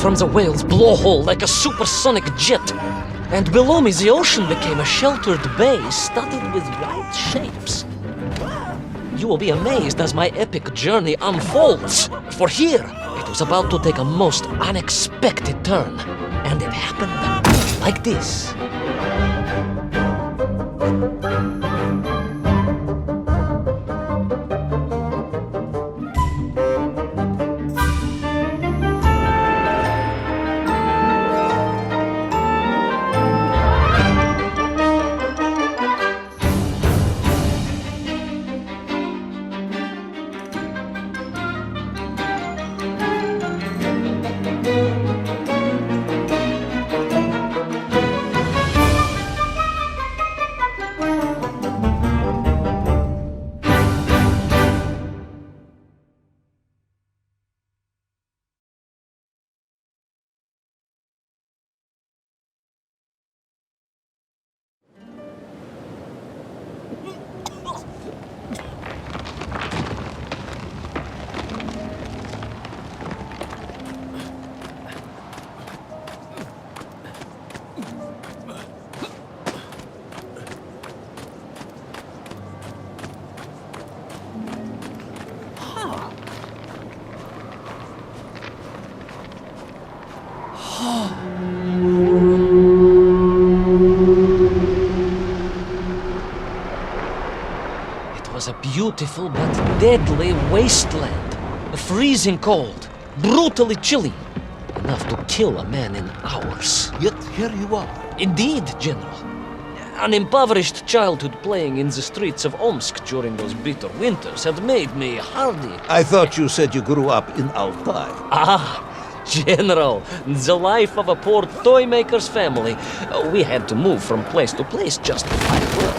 from the whale's blowhole like a supersonic jet. And below me, the ocean became a sheltered bay studded with white shapes. You will be amazed as my epic journey unfolds. For here, it was about to take a most unexpected turn. And it happened like this. It was a beautiful but deadly wasteland. Freezing cold, brutally chilly, enough to kill a man in hours. Yet here you are. Indeed, General. An impoverished childhood playing in the streets of Omsk during those bitter winters had made me hardy. I thought you said you grew up in Altai. Ah, General, the life of a poor toy maker's family. We had to move from place to place just to find work.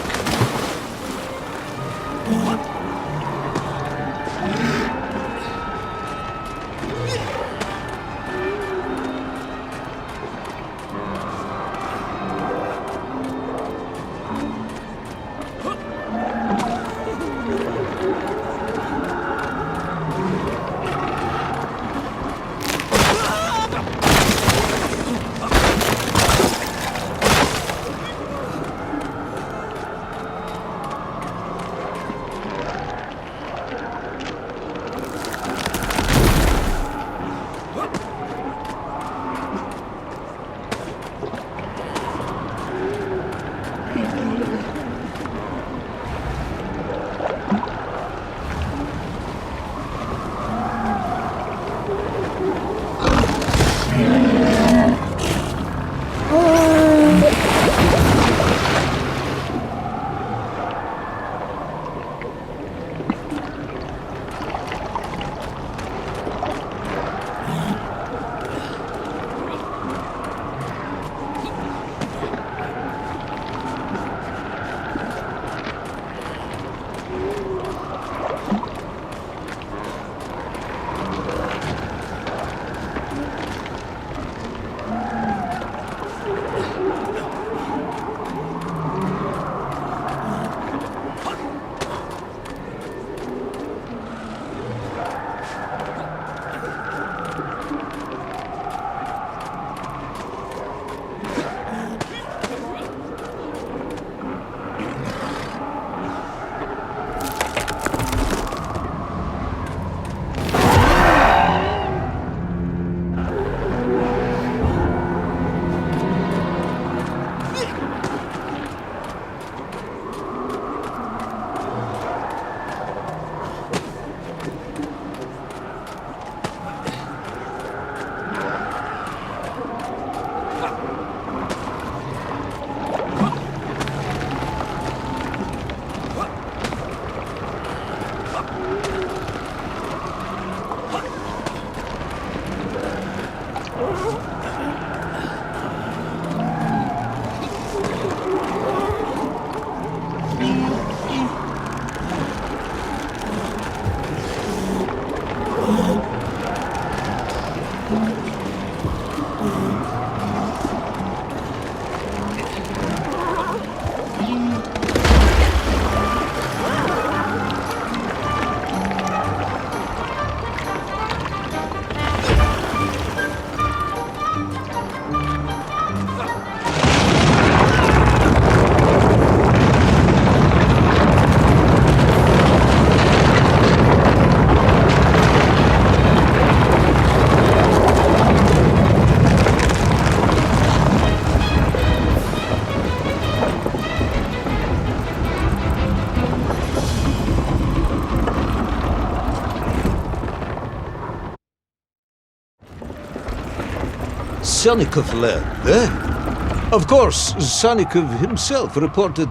Sannikov Land, eh? Of course, Sannikov himself reported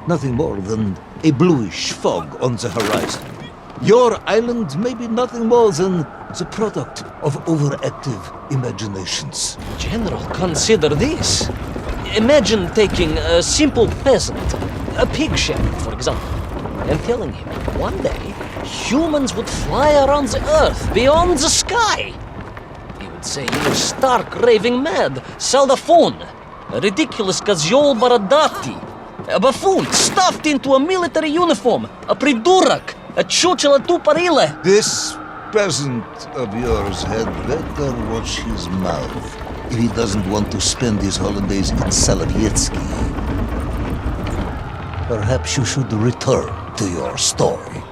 nothing more than a bluish fog on the horizon. Your island may be nothing more than the product of overactive imaginations. General, consider this. Imagine taking a simple peasant, a pig shepherd, for example, and telling him one day humans would fly around the earth beyond the sky. He would say you were stark raving mad, Saldafon, a ridiculous Kozyol Baradati, a buffoon stuffed into a military uniform, a pridurak, a chuchela tuparile. This peasant of yours had better watch his mouth if he doesn't want to spend his holidays in Solovyetsky. Perhaps you should return to your story.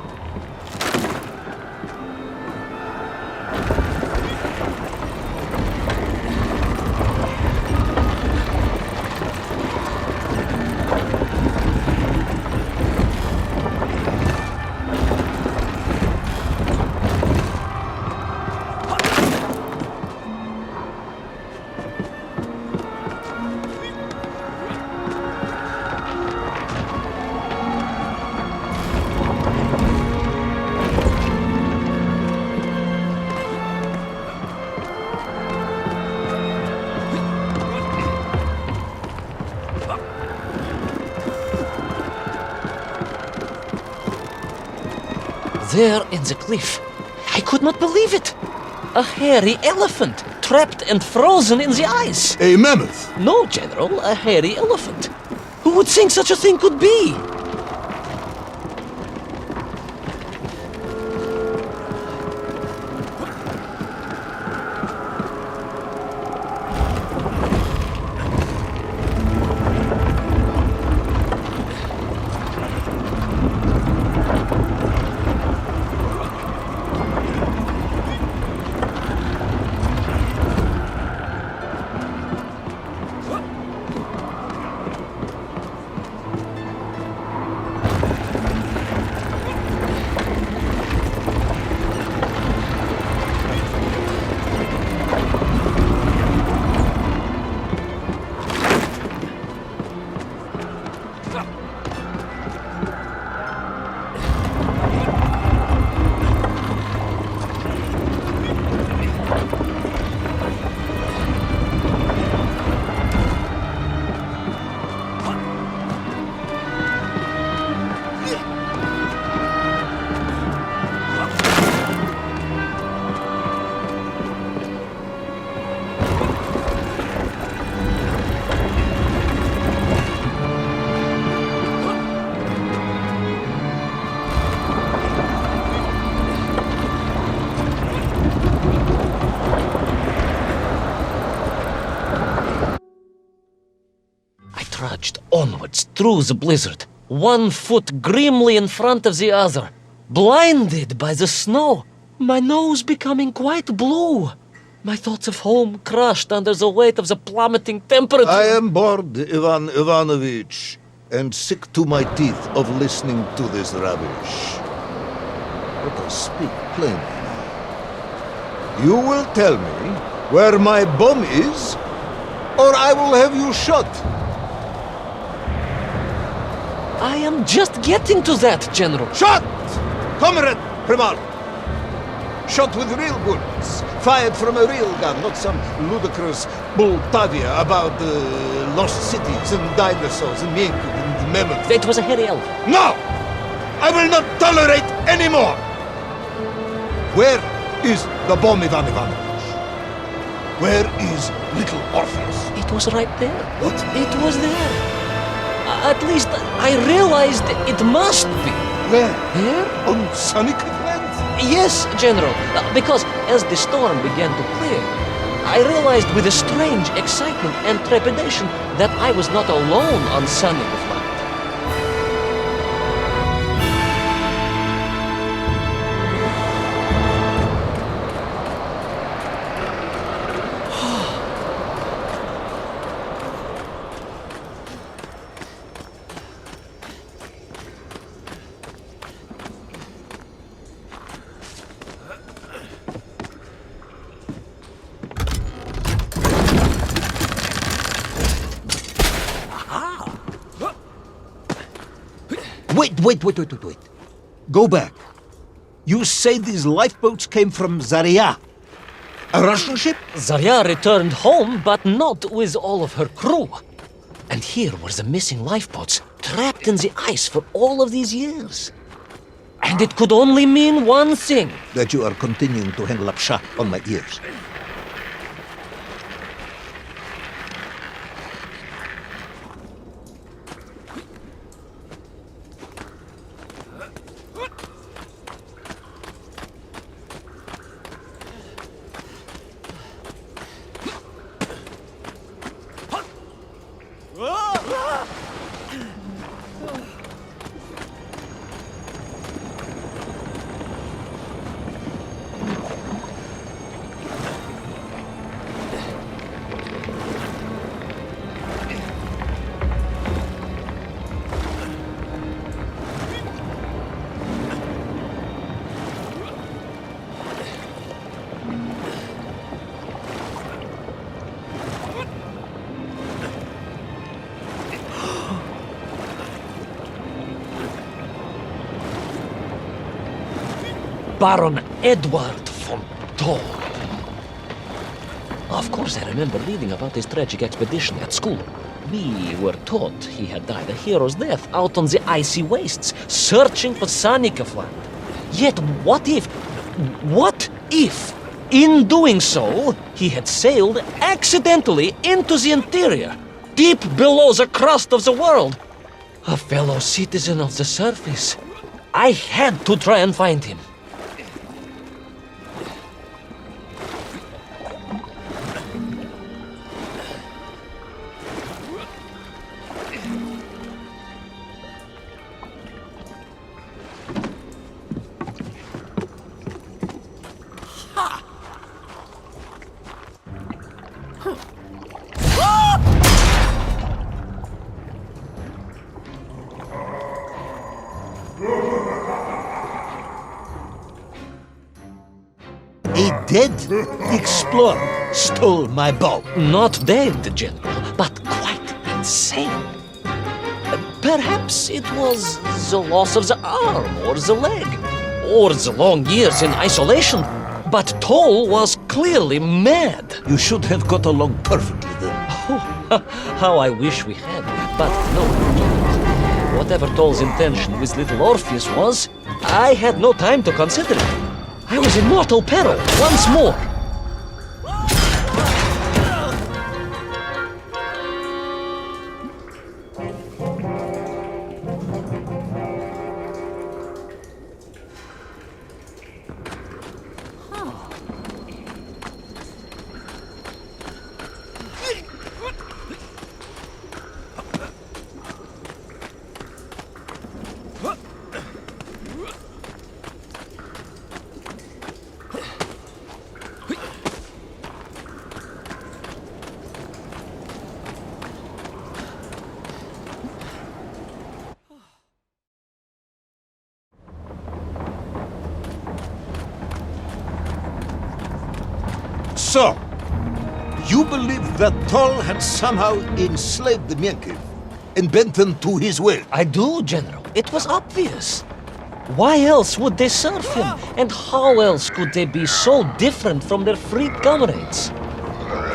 There in the cliff, I could not believe it. A hairy elephant, trapped and frozen in the ice. A mammoth! No, General, a hairy elephant. Who would think such a thing could be? Trudged onwards through the blizzard, one foot grimly in front of the other, blinded by the snow, my nose becoming quite blue, my thoughts of home crushed under the weight of the plummeting temperature. I am bored, Ivan Ivanovich, and sick to my teeth of listening to this rubbish. Let us speak plainly now. You will tell me where my bomb is, or I will have you shot. I am just getting to that, General. Shot! Comrade Primal! Shot with real bullets, fired from a real gun, not some ludicrous Bultavia about lost cities and dinosaurs and Yankee and mammoth. It was a hairy elephant. No! I will not tolerate any more! Where is the bomb, Ivan Ivanovich? Where is Little Orpheus? It was right there. What? It was there. At least I realized it must be. Where? Here? On Sannikov Land? Yes, General, because as the storm began to clear, I realized with a strange excitement and trepidation that I was not alone on Sannikov Land. Wait. Go back. You say these lifeboats came from Zarya? A Russian ship? Zarya returned home, but not with all of her crew. And here were the missing lifeboats, trapped in the ice for all of these years. And it could only mean one thing. That you are continuing to hang lapsha on my ears. Baron Edward von Toll. Of course, I remember reading about his tragic expedition at school. We were taught he had died a hero's death out on the icy wastes, searching for Sannikov Land. Yet what if, in doing so, he had sailed accidentally into the interior, deep below the crust of the world? A fellow citizen of the surface. I had to try and find him. A dead explorer stole my bow. Not dead, General, but quite insane. Perhaps it was the loss of the arm or the leg, or the long years in isolation. But Toll was clearly mad. You should have got along perfectly then. Oh, how I wish we had. But no, General. Whatever Toll's intention with Little Orpheus was, I had no time to consider it. I was in mortal peril once more. So, you believe that Toll had somehow enslaved the Menkiv and bent them to his will? I do, General. It was obvious. Why else would they serve him? And how else could they be so different from their free comrades?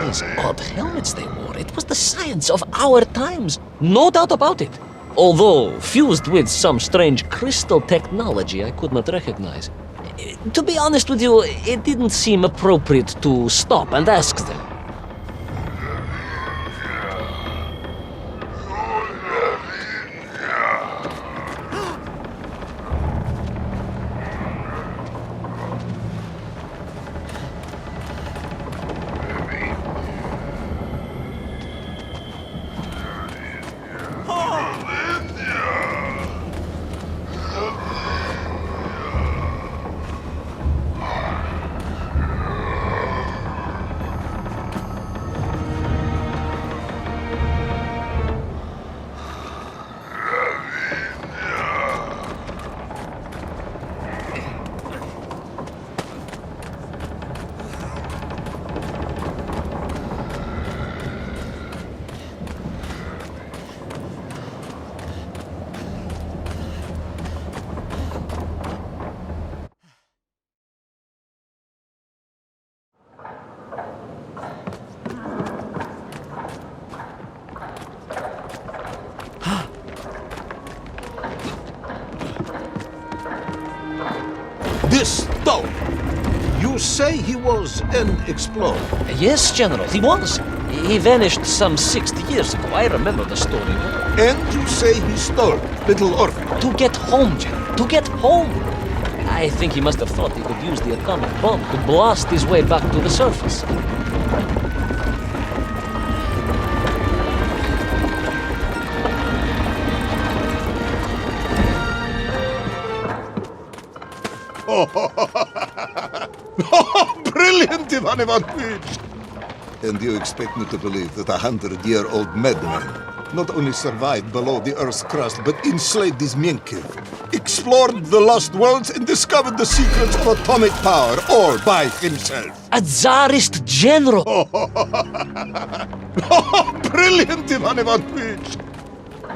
These odd helmets they wore, it was the science of our times. No doubt about it. Although fused with some strange crystal technology I could not recognize. To be honest with you, it didn't seem appropriate to stop and ask them. Stop! You say he was an explorer. Yes, General, he was. He vanished some 60 years ago. I remember the story well. And you say he stole Little Orpheus. To get home, General, to get home. I think he must have thought he could use the atomic bomb to blast his way back to the surface. Brilliant, Ivan Ivanovich! And you expect me to believe that 100-year-old madman not only survived below the Earth's crust, but enslaved his Menkiv, explored the lost worlds, and discovered the secrets of atomic power, all by himself? A Tsarist general! Brilliant, Ivan Ivanovich!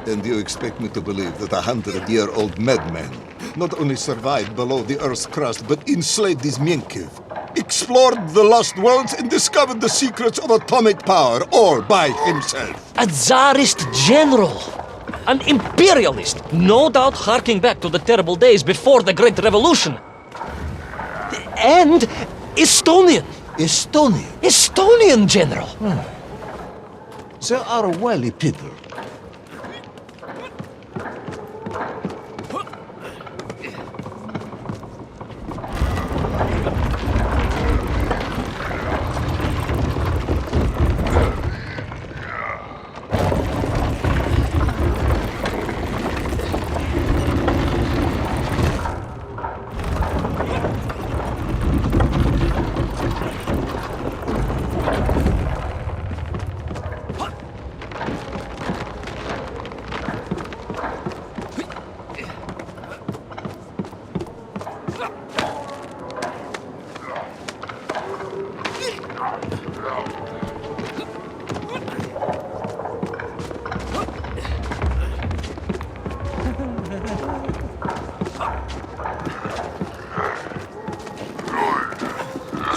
And you expect me to believe that 100-year-old madman not only survived below the Earth's crust, but enslaved his Menkiv, explored the lost worlds, and discovered the secrets of atomic power, all by himself? A Tsarist general! An imperialist! No doubt harking back to the terrible days before the Great Revolution! And Estonian! Estonia. Estonian general! They are wily people.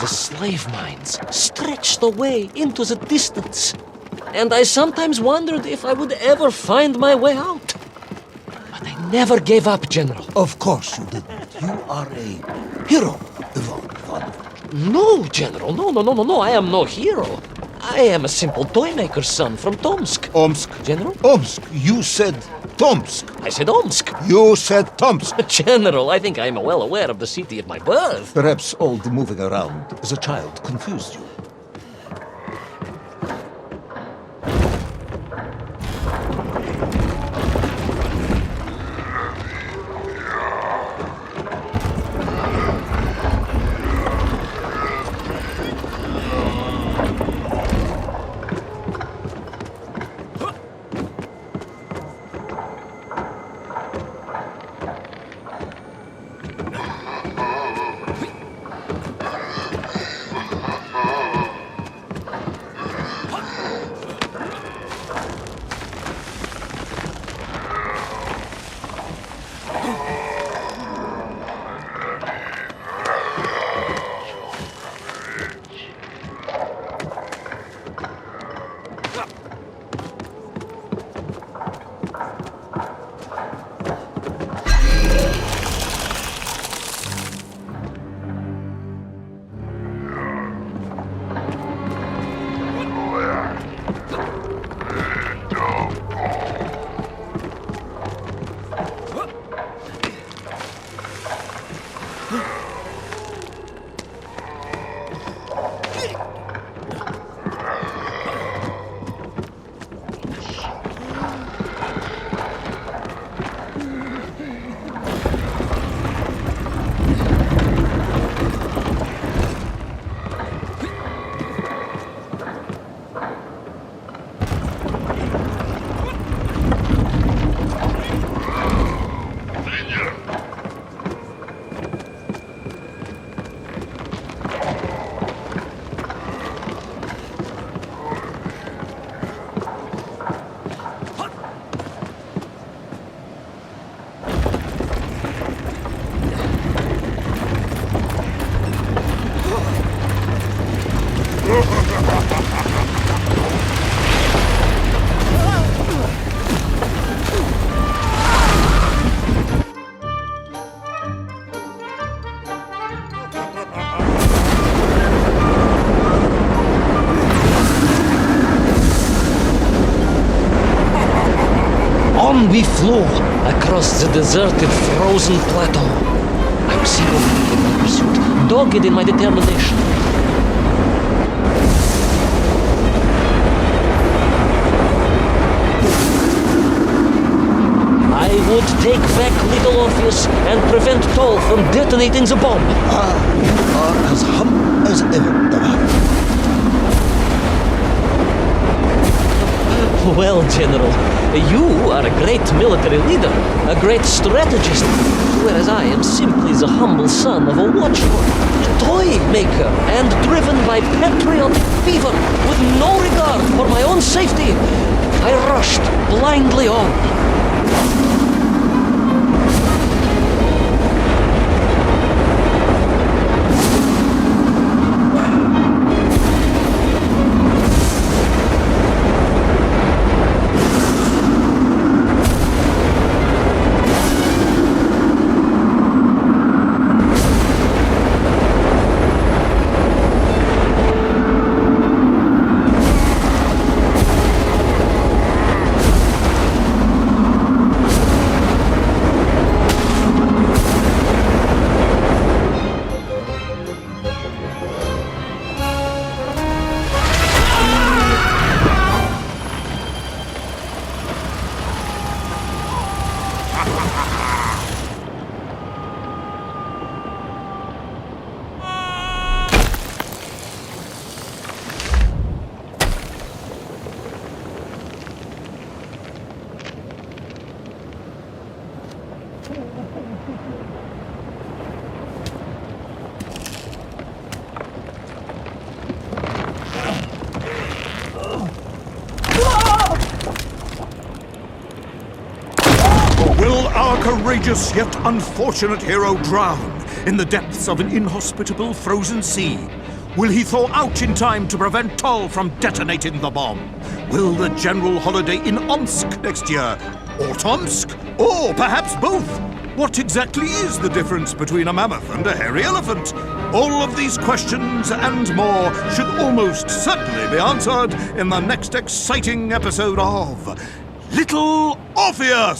The slave mines stretched away into the distance, and I sometimes wondered if I would ever find my way out. But I never gave up, General. Of course you didn't. You are a hero, Ivan Ivanovich. No, General, no, I am no hero. I am a simple toymaker's son from Tomsk. Omsk. General? Omsk. You said Tomsk. I said Omsk. You said Tomsk. General, I think I am well aware of the city of my birth. Perhaps all the moving around as a child confused you. On we flew across the deserted, frozen plateau. I was single-minded in my pursuit, dogged in my determination. I would take back Little Orpheus and prevent Toll from detonating the bomb. You are as humble as ever, Dava. Well, General, you are a great military leader, a great strategist, whereas I am simply the humble son of a watchdog, a toy maker, and driven by patriotic fever with no regard for my own safety. I rushed blindly on. Will our courageous yet unfortunate hero drown in the depths of an inhospitable frozen sea? Will he thaw out in time to prevent Toll from detonating the bomb? Will the general holiday in Omsk next year? Or Tomsk? Or perhaps both? What exactly is the difference between a mammoth and a hairy elephant? All of these questions and more should almost certainly be answered in the next exciting episode of Little Orpheus!